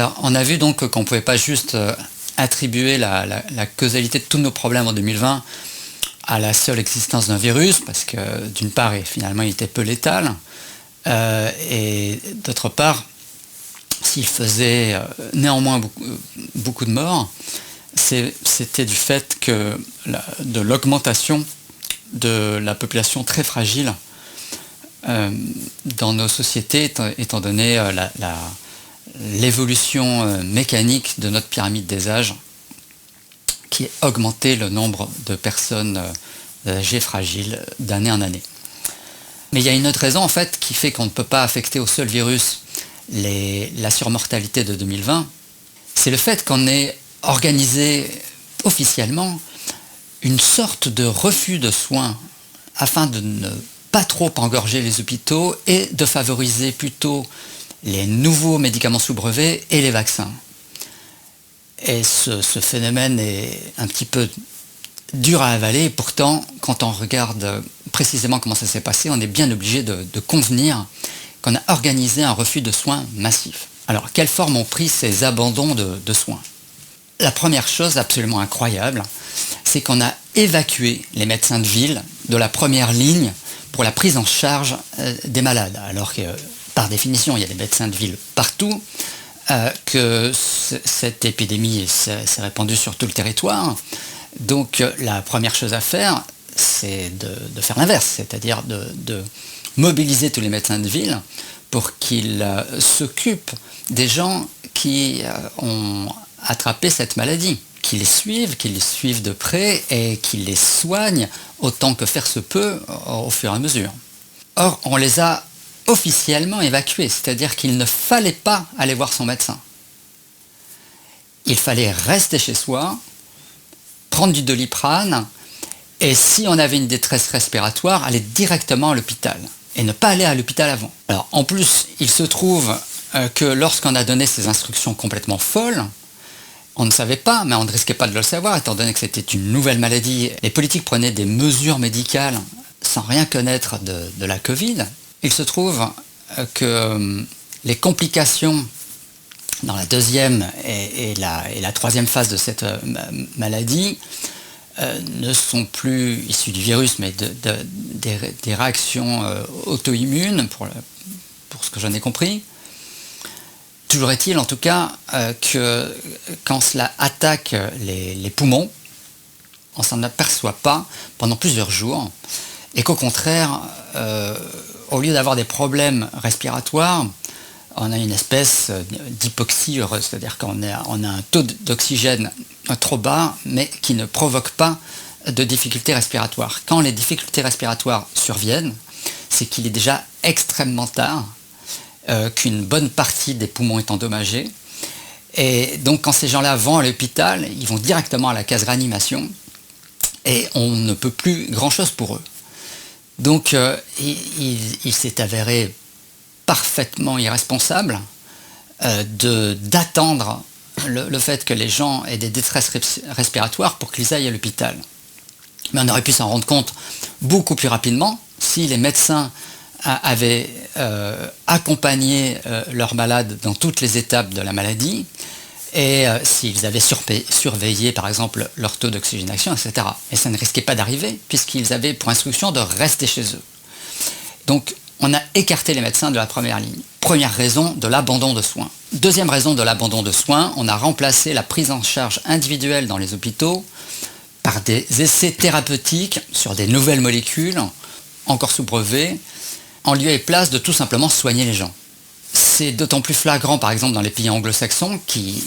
Alors, on a vu donc qu'on ne pouvait pas juste attribuer la causalité de tous nos problèmes en 2020 à la seule existence d'un virus, parce que d'une part, finalement, il était peu létal, et d'autre part, s'il faisait néanmoins beaucoup de morts, c'était du fait de l'augmentation de la population très fragile dans nos sociétés, étant donné l'évolution mécanique de notre pyramide des âges, qui a augmenté le nombre de personnes âgées fragiles d'année en année. Mais il y a une autre raison en fait qui fait qu'on ne peut pas affecter au seul virus la surmortalité de 2020, c'est le fait qu'on ait organisé officiellement une sorte de refus de soins afin de ne pas trop engorger les hôpitaux et de favoriser plutôt les nouveaux médicaments sous brevet et les vaccins. Et ce phénomène est un petit peu dur à avaler, et pourtant, quand on regarde précisément comment ça s'est passé, on est bien obligé de convenir qu'on a organisé un refus de soins massif. Alors, quelle forme ont pris ces abandons de soins ? La première chose absolument incroyable, c'est qu'on a évacué les médecins de ville de la première ligne pour la prise en charge des malades, alors que, par définition, il y a des médecins de ville partout, que cette épidémie s'est répandue sur tout le territoire. Donc la première chose à faire, c'est de faire l'inverse, c'est-à-dire de mobiliser tous les médecins de ville pour qu'ils s'occupent des gens qui ont attrapé cette maladie, qu'ils les suivent de près et qu'ils les soignent autant que faire se peut au fur et à mesure. Or, on les a officiellement évacués, c'est-à-dire qu'il ne fallait pas aller voir son médecin. Il fallait rester chez soi, prendre du Doliprane, et si on avait une détresse respiratoire, aller directement à l'hôpital, et ne pas aller à l'hôpital avant. Alors, en plus, il se trouve que lorsqu'on a donné ces instructions complètement folles, on ne savait pas, mais on ne risquait pas de le savoir, étant donné que c'était une nouvelle maladie. Les politiques prenaient des mesures médicales sans rien connaître de la Covid. Il se trouve que les complications dans la deuxième et la troisième phase de cette maladie ne sont plus issues du virus, mais des réactions auto-immunes, pour ce que j'en ai compris. Toujours est-il en tout cas que quand cela attaque les poumons, on ne s'en aperçoit pas pendant plusieurs jours, et qu'au contraire, au lieu d'avoir des problèmes respiratoires, on a une espèce d'hypoxie heureuse, c'est-à-dire qu'on a un taux d'oxygène trop bas, mais qui ne provoque pas de difficultés respiratoires. Quand les difficultés respiratoires surviennent, c'est qu'il est déjà extrêmement tard, qu'une bonne partie des poumons est endommagée, et donc quand ces gens-là vont à l'hôpital, ils vont directement à la case réanimation, et on ne peut plus grand-chose pour eux. Donc il s'est avéré parfaitement irresponsable d'attendre le fait que les gens aient des détresses respiratoires pour qu'ils aillent à l'hôpital. Mais on aurait pu s'en rendre compte beaucoup plus rapidement si les médecins avaient accompagné leurs malades dans toutes les étapes de la maladie, et s'ils avaient surveillé par exemple leur taux d'oxygénation, etc. Et ça ne risquait pas d'arriver puisqu'ils avaient pour instruction de rester chez eux. Donc on a écarté les médecins de la première ligne. Première raison de l'abandon de soins. Deuxième raison de l'abandon de soins, on a remplacé la prise en charge individuelle dans les hôpitaux par des essais thérapeutiques sur des nouvelles molécules, encore sous brevet, en lieu et place de tout simplement soigner les gens. C'est d'autant plus flagrant, par exemple, dans les pays anglo-saxons qui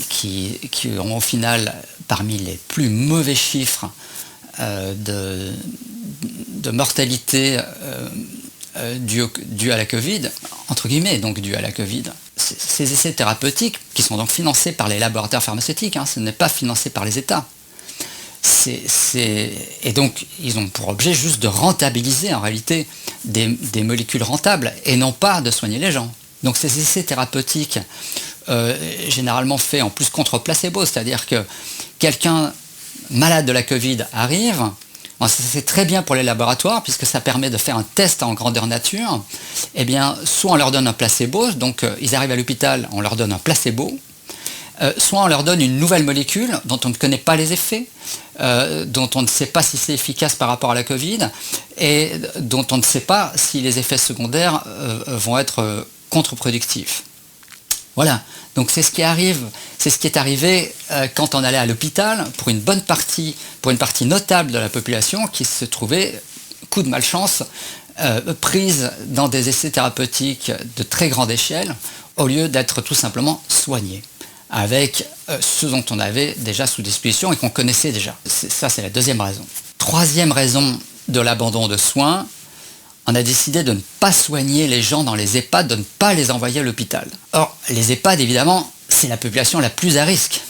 ont au final parmi les plus mauvais chiffres de mortalité due à la Covid, entre guillemets, donc due à la Covid. Ces essais thérapeutiques, qui sont donc financés par les laboratoires pharmaceutiques, ce n'est pas financé par les États. Et donc, ils ont pour objet juste de rentabiliser en réalité des molécules rentables et non pas de soigner les gens. Donc ces essais thérapeutiques, généralement faits en plus contre placebo, c'est-à-dire que quelqu'un malade de la Covid arrive, c'est très bien pour les laboratoires puisque ça permet de faire un test en grandeur nature. Eh bien, soit on leur donne un placebo, donc ils arrivent à l'hôpital, on leur donne un placebo, soit on leur donne une nouvelle molécule dont on ne connaît pas les effets, dont on ne sait pas si c'est efficace par rapport à la Covid, et dont on ne sait pas si les effets secondaires vont être contre-productifs. Voilà, donc c'est ce qui est arrivé quand on allait à l'hôpital pour une partie notable de la population qui se trouvait, coup de malchance, prise dans des essais thérapeutiques de très grande échelle, au lieu d'être tout simplement soignée avec ce dont on avait déjà sous disposition et qu'on connaissait déjà. Ça, c'est la deuxième raison. Troisième raison de l'abandon de soins, on a décidé de ne pas soigner les gens dans les EHPAD, de ne pas les envoyer à l'hôpital. Or, les EHPAD, évidemment, c'est la population la plus à risque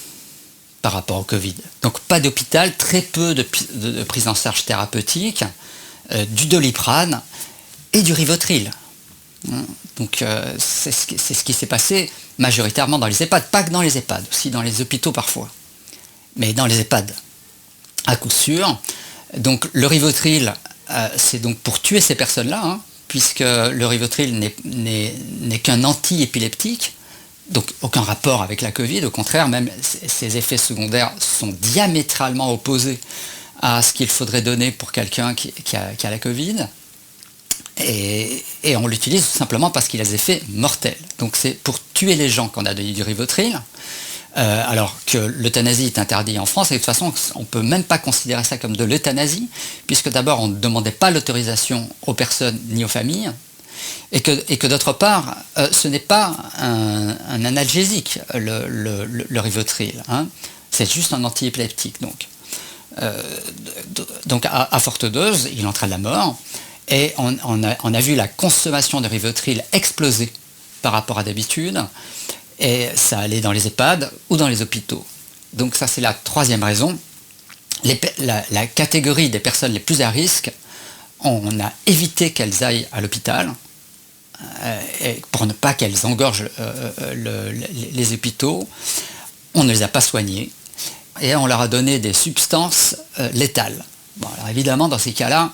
par rapport au Covid. Donc pas d'hôpital, très peu de prise en charge thérapeutique, du Doliprane et du Rivotril. Donc c'est ce qui s'est passé majoritairement dans les EHPAD, pas que dans les EHPAD, aussi dans les hôpitaux parfois, mais dans les EHPAD, à coup sûr. Donc le Rivotril, c'est donc pour tuer ces personnes-là, puisque le Rivotril n'est qu'un anti-épileptique, donc aucun rapport avec la Covid, au contraire, même ses effets secondaires sont diamétralement opposés à ce qu'il faudrait donner pour quelqu'un qui a la Covid. Et on l'utilise tout simplement parce qu'il a des effets mortels. Donc c'est pour tuer les gens qu'on a donné du Rivotril, alors que l'euthanasie est interdite en France, et de toute façon on ne peut même pas considérer ça comme de l'euthanasie, puisque d'abord on ne demandait pas l'autorisation aux personnes ni aux familles, et que d'autre part, ce n'est pas un analgésique, le Rivotril, c'est juste un antiépileptique. Donc à forte dose, il entraîne la mort. Et on a vu la consommation de Rivotril exploser par rapport à d'habitude, et ça allait dans les EHPAD ou dans les hôpitaux. Donc ça, c'est la troisième raison. La catégorie des personnes les plus à risque, on a évité qu'elles aillent à l'hôpital, pour ne pas qu'elles engorgent les hôpitaux. On ne les a pas soignées, et on leur a donné des substances létales. Bon, alors évidemment, dans ces cas-là,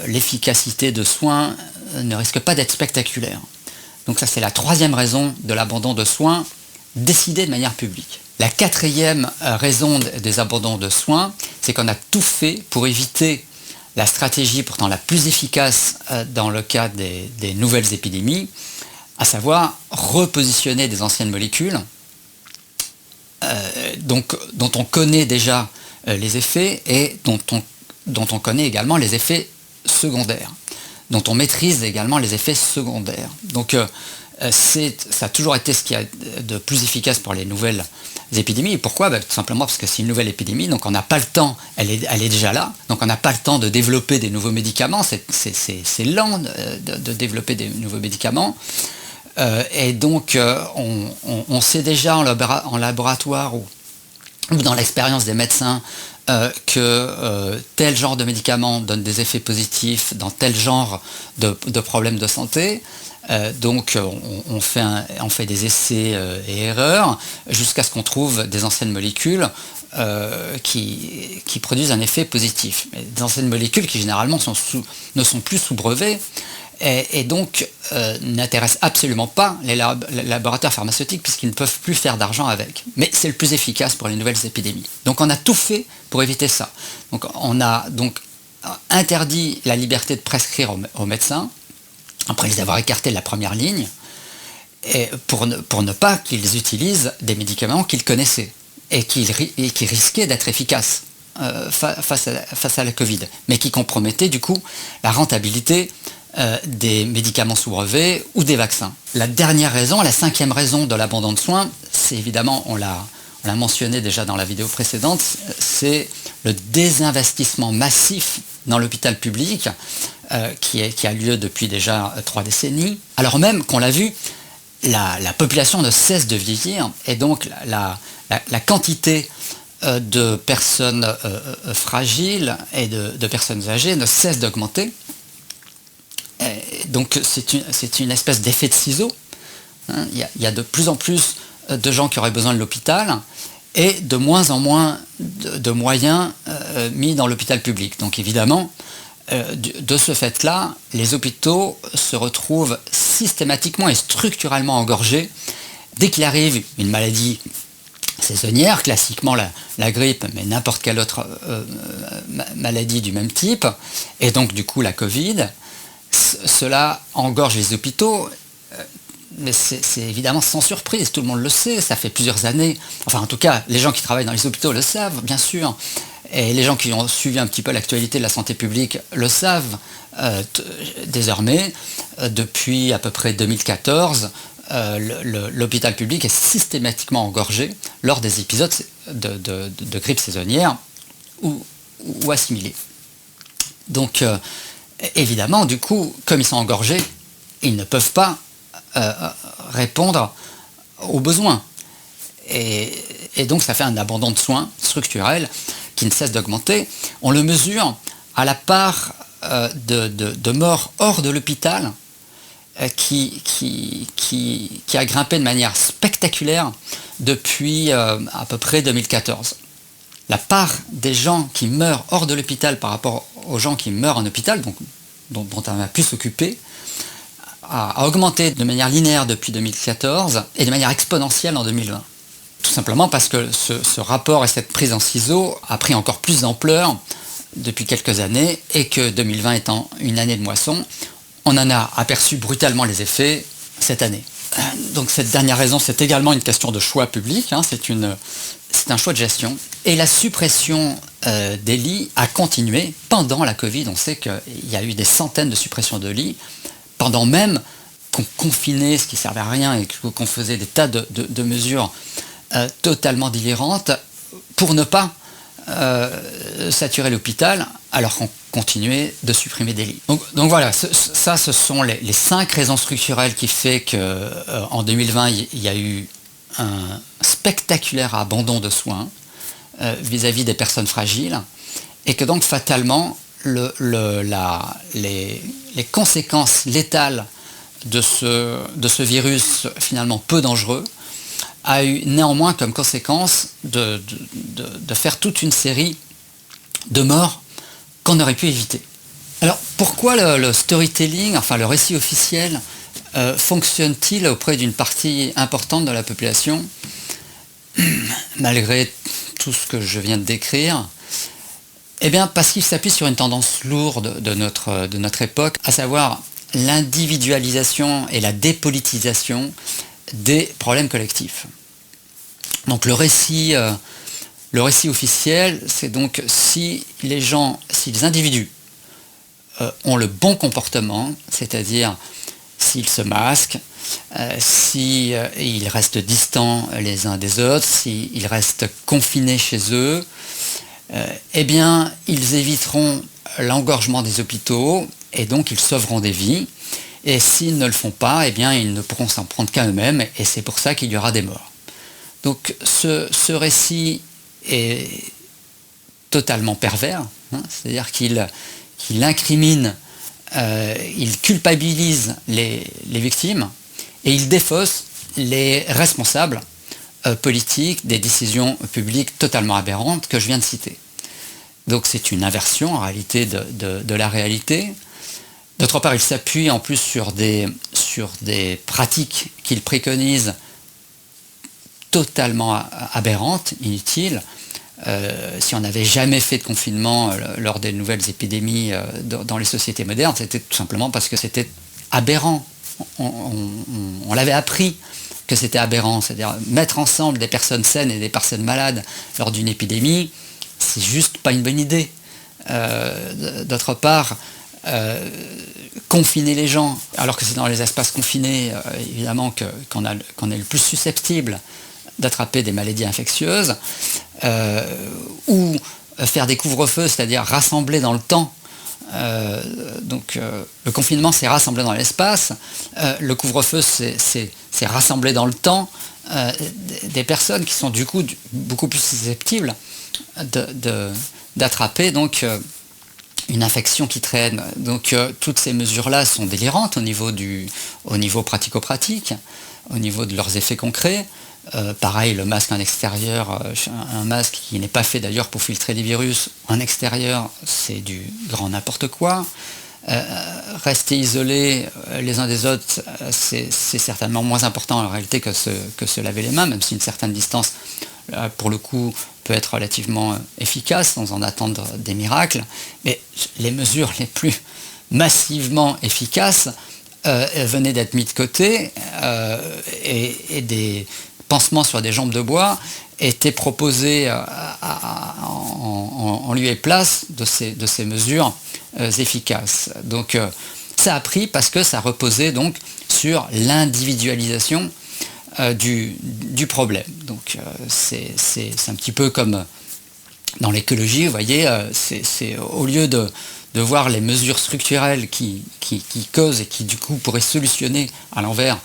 l'efficacité de soins ne risque pas d'être spectaculaire. Donc ça, c'est la troisième raison de l'abandon de soins décidé de manière publique. La quatrième raison des abandons de soins, c'est qu'on a tout fait pour éviter la stratégie pourtant la plus efficace dans le cas des nouvelles épidémies, à savoir repositionner des anciennes molécules dont on connaît déjà les effets et dont on connaît également les effets secondaires, dont on maîtrise également les effets secondaires. Donc ça a toujours été ce qui est de plus efficace pour les nouvelles épidémies. Et pourquoi ? Tout simplement parce que c'est une nouvelle épidémie, donc on n'a pas le temps, elle est déjà là, donc on n'a pas le temps de développer des nouveaux médicaments, c'est lent de développer des nouveaux médicaments. Et donc on sait déjà en laboratoire ou dans l'expérience des médecins que tel genre de médicament donne des effets positifs dans tel genre de problèmes de santé. Donc on fait des essais et erreurs jusqu'à ce qu'on trouve des anciennes molécules qui produisent un effet positif. Mais des anciennes molécules qui généralement ne sont plus sous brevet et donc n'intéressent absolument pas les laboratoires pharmaceutiques puisqu'ils ne peuvent plus faire d'argent avec. Mais c'est le plus efficace pour les nouvelles épidémies. Donc on a tout fait pour éviter ça. Donc on a donc interdit la liberté de prescrire aux médecins, après les avoir écartés de la première ligne, et pour ne pas qu'ils utilisent des médicaments qu'ils connaissaient et qui risquaient d'être efficaces face à la Covid, mais qui compromettaient du coup la rentabilité des médicaments sous brevet ou des vaccins. La dernière raison, la cinquième raison de l'abandon de soins, c'est évidemment, on l'a mentionné déjà dans la vidéo précédente, c'est le désinvestissement massif dans l'hôpital public qui a lieu depuis déjà 3 décennies, alors même qu'on l'a vu, la population ne cesse de vieillir et donc la quantité de personnes fragiles et de personnes âgées ne cesse d'augmenter. Donc c'est une espèce d'effet de ciseau. Il y a de plus en plus de gens qui auraient besoin de l'hôpital et de moins en moins de moyens mis dans l'hôpital public. Donc évidemment, de ce fait-là, les hôpitaux se retrouvent systématiquement et structurellement engorgés dès qu'il arrive une maladie saisonnière, classiquement la grippe, mais n'importe quelle autre maladie du même type, et donc du coup la Covid, cela engorge les hôpitaux, mais c'est évidemment sans surprise, tout le monde le sait, ça fait plusieurs années, enfin en tout cas les gens qui travaillent dans les hôpitaux le savent bien sûr, et les gens qui ont suivi un petit peu l'actualité de la santé publique le savent désormais, depuis à peu près 2014, l'hôpital public est systématiquement engorgé lors des épisodes de grippe saisonnière ou assimilés. Donc évidemment, du coup, comme ils sont engorgés, ils ne peuvent pas répondre aux besoins. Et donc ça fait un abandon de soins structurel qui ne cesse d'augmenter. On le mesure à la part de morts hors de l'hôpital qui a grimpé de manière spectaculaire depuis à peu près 2014. La part des gens qui meurent hors de l'hôpital par rapport aux gens qui meurent en hôpital, donc, dont on a pu s'occuper, a augmenté de manière linéaire depuis 2014 et de manière exponentielle en 2020. Tout simplement parce que ce rapport et cette prise en ciseaux a pris encore plus d'ampleur depuis quelques années et que 2020 étant une année de moisson, on en a aperçu brutalement les effets cette année. Donc cette dernière raison, c'est également une question de choix public, hein, c'est un choix de gestion. Et la suppression des lits a continué pendant la Covid. On sait qu'il y a eu des centaines de suppressions de lits, pendant même qu'on confinait, ce qui ne servait à rien, et qu'on faisait des tas de mesures totalement délirantes pour ne pas saturer l'hôpital, alors qu'on continuait de supprimer des lits. Donc voilà, ce sont les 5 raisons structurelles qui font qu'en 2020, il y a eu un spectaculaire abandon de soins vis-à-vis des personnes fragiles, et que donc fatalement, les conséquences létales de ce virus finalement peu dangereux a eu néanmoins comme conséquence de faire toute une série de morts qu'on aurait pu éviter. Alors pourquoi le storytelling, enfin le récit officiel, fonctionne-t-il auprès d'une partie importante de la population, malgré tout ce que je viens de décrire? Eh bien parce qu'il s'appuie sur une tendance lourde de notre époque, à savoir l'individualisation et la dépolitisation des problèmes collectifs. Donc le récit officiel, c'est donc si les individus ont le bon comportement, c'est-à-dire s'ils se masquent, s'ils restent distants les uns des autres, s'ils restent confinés chez eux, eh bien ils éviteront l'engorgement des hôpitaux et donc ils sauveront des vies. Et s'ils ne le font pas, eh bien ils ne pourront s'en prendre qu'à eux-mêmes, et c'est pour ça qu'il y aura des morts. Donc ce récit est totalement pervers, hein, c'est-à-dire qu'il incrimine, il culpabilise les victimes, et il défausse les responsables politiques des décisions publiques totalement aberrantes que je viens de citer. Donc c'est une inversion en réalité de la réalité. D'autre part, il s'appuie en plus sur des pratiques qu'il préconise totalement aberrantes, inutiles. Si on n'avait jamais fait de confinement lors des nouvelles épidémies dans les sociétés modernes, c'était tout simplement parce que c'était aberrant. On l'avait appris que c'était aberrant, c'est-à-dire mettre ensemble des personnes saines et des personnes malades lors d'une épidémie, c'est juste pas une bonne idée. D'autre part, confiner les gens, alors que c'est dans les espaces confinés, évidemment, qu'on est le plus susceptible d'attraper des maladies infectieuses, ou faire des couvre-feux, c'est-à-dire rassembler dans le temps. Le confinement, c'est rassembler dans l'espace. Le couvre-feu, c'est rassembler dans le temps des personnes qui sont du coup beaucoup plus susceptibles d'attraper donc une infection qui traîne. Donc toutes ces mesures-là sont délirantes au niveau pratico-pratique, au niveau de leurs effets concrets. Pareil, le masque en extérieur, un masque qui n'est pas fait d'ailleurs pour filtrer des virus, en extérieur, c'est du grand n'importe quoi. Rester isolés les uns des autres, c'est certainement moins important en réalité que se laver les mains, même si une certaine distance, pour le coup, peut être relativement efficace sans en attendre des miracles. Mais les mesures les plus massivement efficaces venaient d'être mises de côté et des pansements sur des jambes de bois étaient proposés en lieu et place de ces mesures efficaces. Donc ça a pris parce que ça reposait donc sur l'individualisation du problème. Donc c'est un petit peu comme dans l'écologie, vous voyez, c'est au lieu de voir les mesures structurelles qui causent et qui du coup pourraient solutionner à l'envers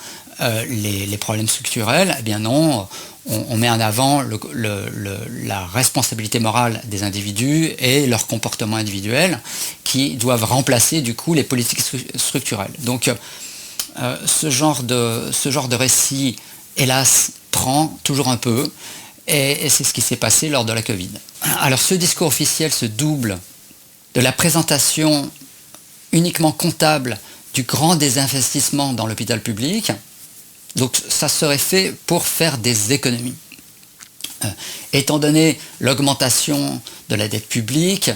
les problèmes structurels, eh bien non, on met en avant la responsabilité morale des individus et leur comportement individuel qui doivent remplacer du coup les politiques structurelles. Donc ce genre de récit, hélas, prend toujours un peu, et c'est ce qui s'est passé lors de la Covid. Alors ce discours officiel se double de la présentation uniquement comptable du grand désinvestissement dans l'hôpital public. Donc ça serait fait pour faire des économies. Étant donné l'augmentation de la dette publique,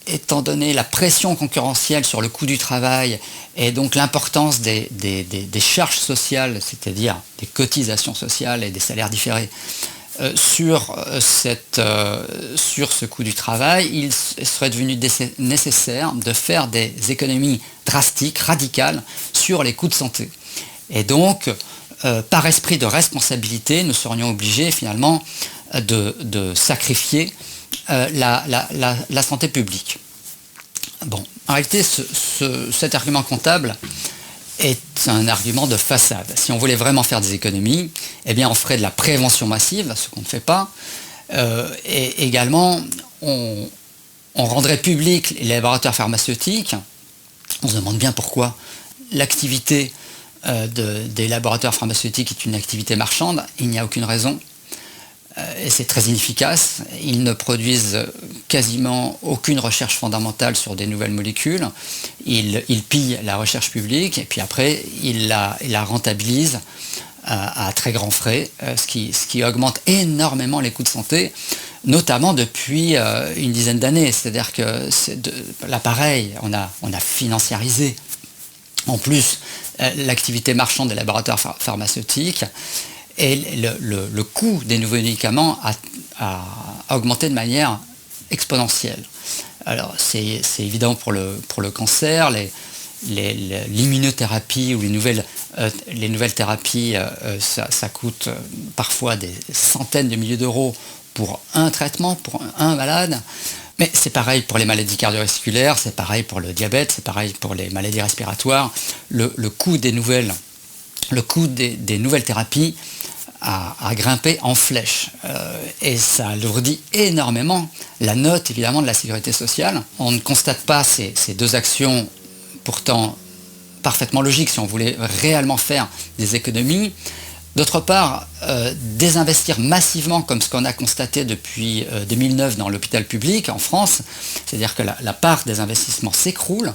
étant donné la pression concurrentielle sur le coût du travail et donc l'importance des charges sociales, c'est-à-dire des cotisations sociales et des salaires différés, sur ce coût du travail, il serait devenu nécessaire de faire des économies drastiques, radicales, sur les coûts de santé. Et donc, par esprit de responsabilité, nous serions obligés finalement de sacrifier la santé publique. Bon, en réalité, cet argument comptable est un argument de façade. Si on voulait vraiment faire des économies, eh bien on ferait de la prévention massive, ce qu'on ne fait pas, et également on rendrait public les laboratoires pharmaceutiques. On se demande bien pourquoi l'activité des laboratoires pharmaceutiques est une activité marchande. Il n'y a aucune raison. Et c'est très inefficace. Ils ne produisent quasiment aucune recherche fondamentale sur des nouvelles molécules. Ils pillent la recherche publique et puis après, ils la rentabilisent à très grands frais, ce qui augmente énormément les coûts de santé, notamment depuis une dizaine d'années. C'est-à-dire que l'appareil, on a financiarisé en plus l'activité marchande des laboratoires pharmaceutiques. Et le coût des nouveaux médicaments a augmenté de manière exponentielle. Alors c'est évident pour le cancer, l'immunothérapie ou les nouvelles thérapies, ça coûte parfois des centaines de milliers d'euros pour un traitement, pour un malade. Mais c'est pareil pour les maladies cardiovasculaires, c'est pareil pour le diabète, c'est pareil pour les maladies respiratoires. Le coût des nouvelles thérapies a grimpé en flèche et ça alourdit énormément la note évidemment de la sécurité sociale. On ne constate pas ces deux actions pourtant parfaitement logiques si on voulait réellement faire des économies. D'autre part, désinvestir massivement comme ce qu'on a constaté depuis 2009 dans l'hôpital public en France, c'est-à-dire que la part des investissements s'écroule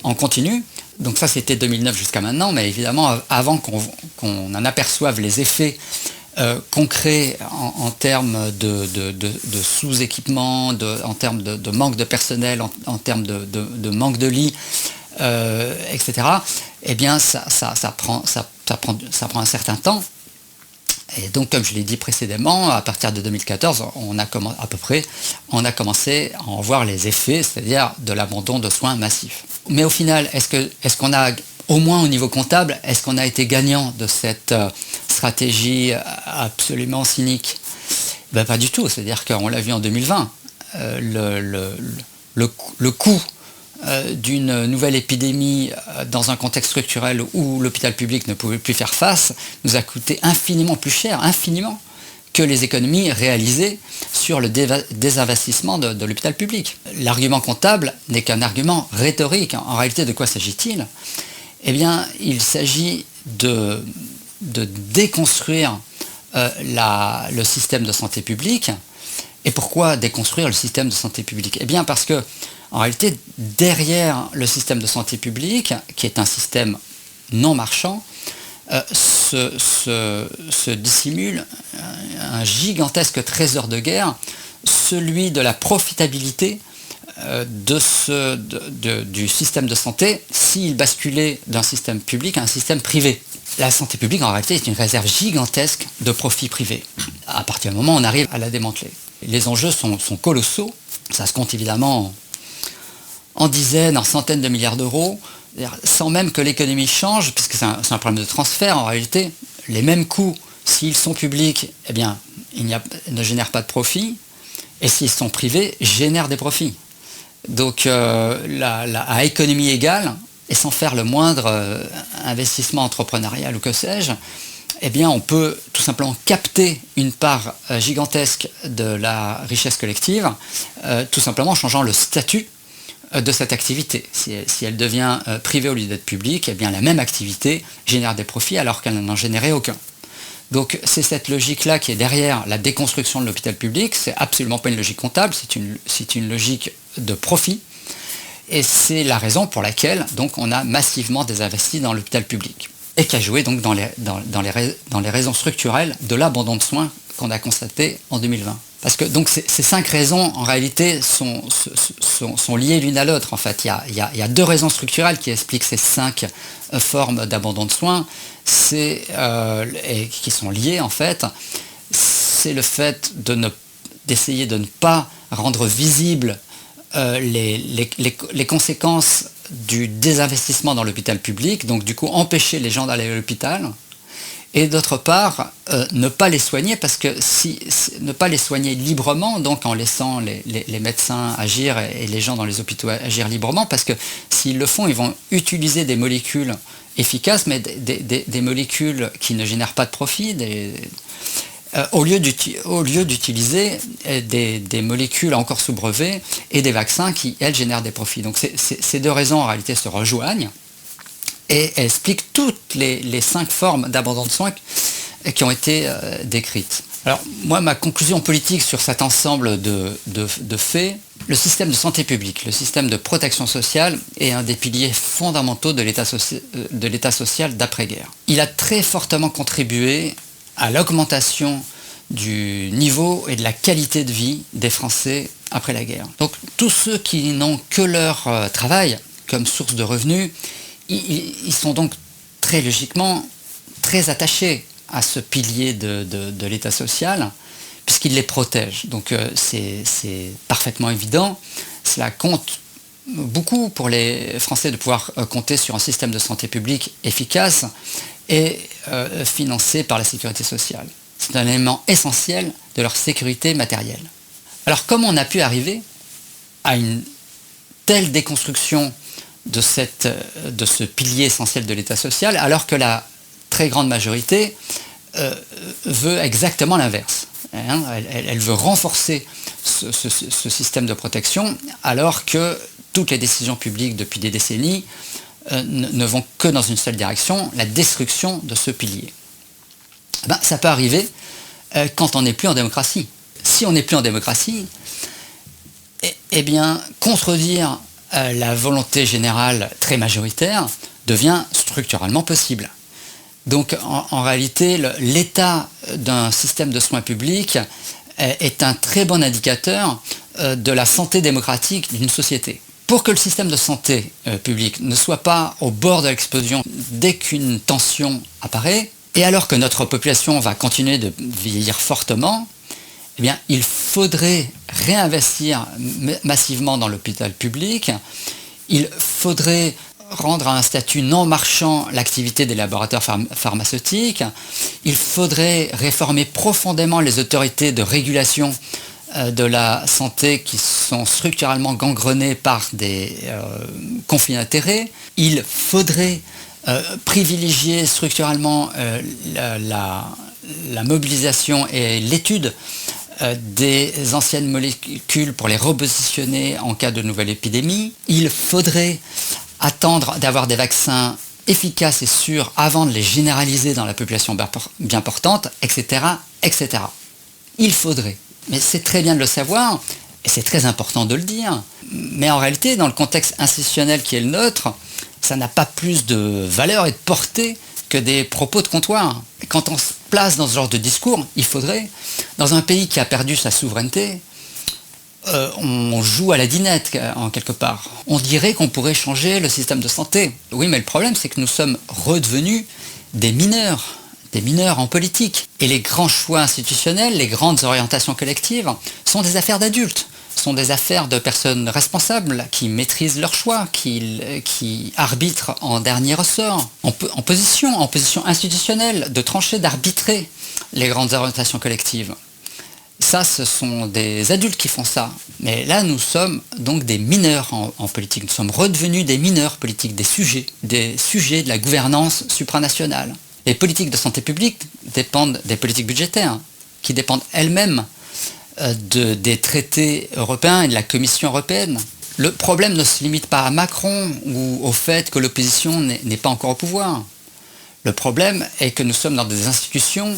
en continu. Donc ça c'était 2009 jusqu'à maintenant, mais évidemment avant qu'on en aperçoive les effets concrets en termes de sous-équipement, en termes de manque de personnel, en termes de manque de lits, etc., eh bien ça prend un certain temps. Et donc, comme je l'ai dit précédemment, à partir de 2014, on a commencé à en voir les effets, c'est-à-dire de l'abandon de soins massifs. Mais au final, est-ce qu'on a, au moins au niveau comptable, est-ce qu'on a été gagnant de cette stratégie absolument cynique ? Ben, pas du tout, c'est-à-dire qu'on l'a vu en 2020. Le coût d'une nouvelle épidémie dans un contexte structurel où l'hôpital public ne pouvait plus faire face, nous a coûté infiniment plus cher, que les économies réalisées sur le désinvestissement de l'hôpital public. L'argument comptable n'est qu'un argument rhétorique. En réalité, de quoi s'agit-il ? Eh bien, il s'agit de déconstruire le système de santé publique. Et pourquoi déconstruire le système de santé publique ? Eh bien, parce que En réalité, derrière le système de santé publique, qui est un système non marchand, se dissimule un gigantesque trésor de guerre, celui de la profitabilité du système de santé s'il basculait d'un système public à un système privé. La santé publique, en réalité, est une réserve gigantesque de profits privés. À partir du moment où on arrive à la démanteler. Les enjeux sont colossaux. Ça se compte évidemment en dizaines, en centaines de milliards d'euros, sans même que l'économie change, puisque c'est un problème de transfert en réalité. Les mêmes coûts, s'ils sont publics, eh bien, ne génèrent pas de profit, et s'ils sont privés, génèrent des profits. Donc, à économie égale, et sans faire le moindre investissement entrepreneurial ou que sais-je, eh bien, on peut tout simplement capter une part gigantesque de la richesse collective, tout simplement en changeant le statut de cette activité. Si elle devient privée au lieu d'être publique, eh bien, la même activité génère des profits alors qu'elle n'en générait aucun. Donc c'est cette logique-là qui est derrière la déconstruction de l'hôpital public. C'est absolument pas une logique comptable, c'est une logique de profit. Et c'est la raison pour laquelle donc, on a massivement désinvesti dans l'hôpital public. Et qui a joué donc, dans les raisons structurelles de l'abandon de soins qu'on a constaté en 2020. Parce que donc, ces 5 raisons, en réalité, sont liées l'une à l'autre. En fait, il y a 2 raisons structurelles qui expliquent ces 5 formes d'abandon de soins, et qui sont liées, en fait. C'est le fait d'essayer de ne pas rendre visibles les conséquences du désinvestissement dans l'hôpital public, donc du coup empêcher les gens d'aller à l'hôpital, et d'autre part ne pas les soigner, parce que ne pas les soigner librement, donc en laissant les médecins agir et les gens dans les hôpitaux agir librement, parce que s'ils le font, ils vont utiliser des molécules efficaces, mais des molécules qui ne génèrent pas de profit, au lieu d'utiliser des molécules encore sous brevet et des vaccins qui, elles, génèrent des profits. Donc ces 2 raisons, en réalité, se rejoignent et expliquent toutes les 5 formes d'abandon de soins qui ont été décrites. Alors, moi, ma conclusion politique sur cet ensemble de faits, le système de santé publique, le système de protection sociale est un des piliers fondamentaux de l'État social d'après-guerre. Il a très fortement contribué à l'augmentation du niveau et de la qualité de vie des Français après la guerre. Donc tous ceux qui n'ont que leur travail comme source de revenus, ils sont donc très logiquement très attachés à ce pilier de l'État social, puisqu'il les protège. Donc c'est parfaitement évident. Cela compte beaucoup pour les Français de pouvoir compter sur un système de santé publique efficace et financé par la sécurité sociale. C'est un élément essentiel de leur sécurité matérielle. Alors comment on a pu arriver à une telle déconstruction de ce pilier essentiel de l'État social, alors que la très grande majorité veut exactement l'inverse. Elle veut renforcer ce système de protection, alors que toutes les décisions publiques depuis des décennies ne vont que dans une seule direction, la destruction de ce pilier. Ça peut arriver quand on n'est plus en démocratie. Si on n'est plus en démocratie, eh bien, contredire la volonté générale très majoritaire devient structurellement possible. Donc en réalité, l'état d'un système de soins publics est un très bon indicateur de la santé démocratique d'une société. Pour que le système de santé publique ne soit pas au bord de l'explosion dès qu'une tension apparaît, et alors que notre population va continuer de vieillir fortement, eh bien, il faudrait réinvestir massivement dans l'hôpital public, il faudrait rendre à un statut non marchand l'activité des laboratoires pharmaceutiques, il faudrait réformer profondément les autorités de régulation de la santé qui sont structurellement gangrenées par des conflits d'intérêts, il faudrait privilégier structurellement la mobilisation et l'étude des anciennes molécules pour les repositionner en cas de nouvelle épidémie. Il faudrait attendre d'avoir des vaccins efficaces et sûrs avant de les généraliser dans la population bien portante, etc., etc. Il faudrait. Mais c'est très bien de le savoir, et c'est très important de le dire, Mais en réalité, dans le contexte institutionnel qui est le nôtre, ça n'a pas plus de valeur et de portée que des propos de comptoir. Et quand on se place dans ce genre de discours, il faudrait, dans un pays qui a perdu sa souveraineté, on joue à la dinette en quelque part. On dirait qu'on pourrait changer le système de santé. Oui, mais le problème, c'est que nous sommes redevenus des mineurs en politique. Et les grands choix institutionnels, les grandes orientations collectives, sont des affaires d'adultes, sont des affaires de personnes responsables qui maîtrisent leurs choix, qui arbitrent en dernier ressort, en position institutionnelle, de trancher, d'arbitrer les grandes orientations collectives. Ça, ce sont des adultes qui font ça. Mais là, nous sommes donc des mineurs en politique. Nous sommes redevenus des mineurs politiques, des sujets de la gouvernance supranationale. Les politiques de santé publique dépendent des politiques budgétaires, qui dépendent elles-mêmes des traités européens et de la Commission européenne. Le problème ne se limite pas à Macron ou au fait que l'opposition n'est pas encore au pouvoir. Le problème est que nous sommes dans des institutions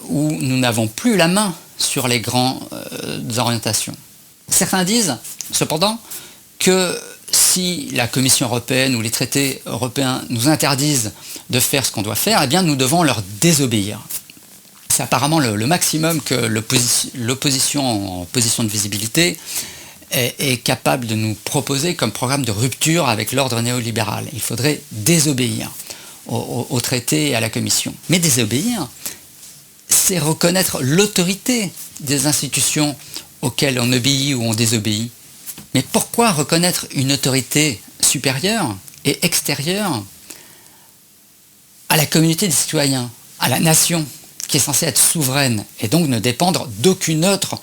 où nous n'avons plus la main sur les grandes orientations. Certains disent, cependant, que si la Commission européenne ou les traités européens nous interdisent de faire ce qu'on doit faire, eh bien nous devons leur désobéir. C'est apparemment le maximum que l'opposition en position de visibilité est capable de nous proposer comme programme de rupture avec l'ordre néolibéral. Il faudrait désobéir aux traités et à la Commission. Mais désobéir, c'est reconnaître l'autorité des institutions auxquelles on obéit ou on désobéit. Mais pourquoi reconnaître une autorité supérieure et extérieure à la communauté des citoyens, à la nation, qui est censée être souveraine et donc ne dépendre d'aucune autre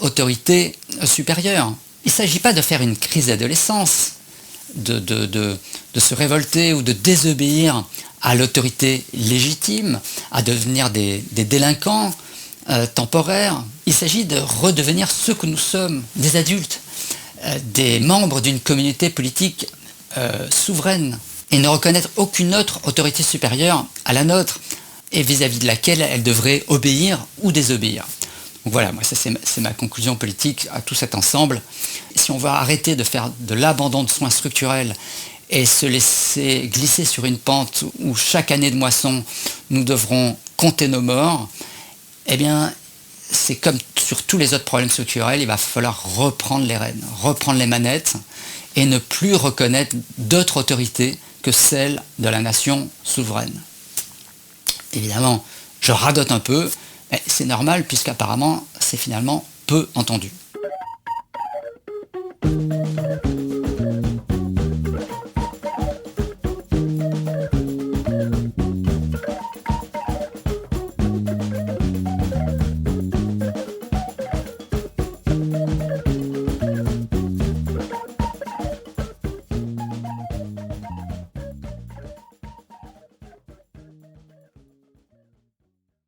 autorité supérieure? Il ne s'agit pas de faire une crise d'adolescence, de se révolter ou de désobéir à l'autorité légitime, à devenir des délinquants temporaires. Il s'agit de redevenir ce que nous sommes, des adultes, des membres d'une communauté politique souveraine, et ne reconnaître aucune autre autorité supérieure à la nôtre, et vis-à-vis de laquelle elle devrait obéir ou désobéir. Donc voilà, moi ça c'est ma conclusion politique à tout cet ensemble. Si on va arrêter de faire de l'abandon de soins structurels et se laisser glisser sur une pente où chaque année de moisson nous devrons compter nos morts, eh bien c'est comme sur tous les autres problèmes structurels, il va falloir reprendre les rênes, reprendre les manettes et ne plus reconnaître d'autre autorité que celle de la nation souveraine. Évidemment, je radote un peu, mais c'est normal puisqu'apparemment c'est finalement peu entendu.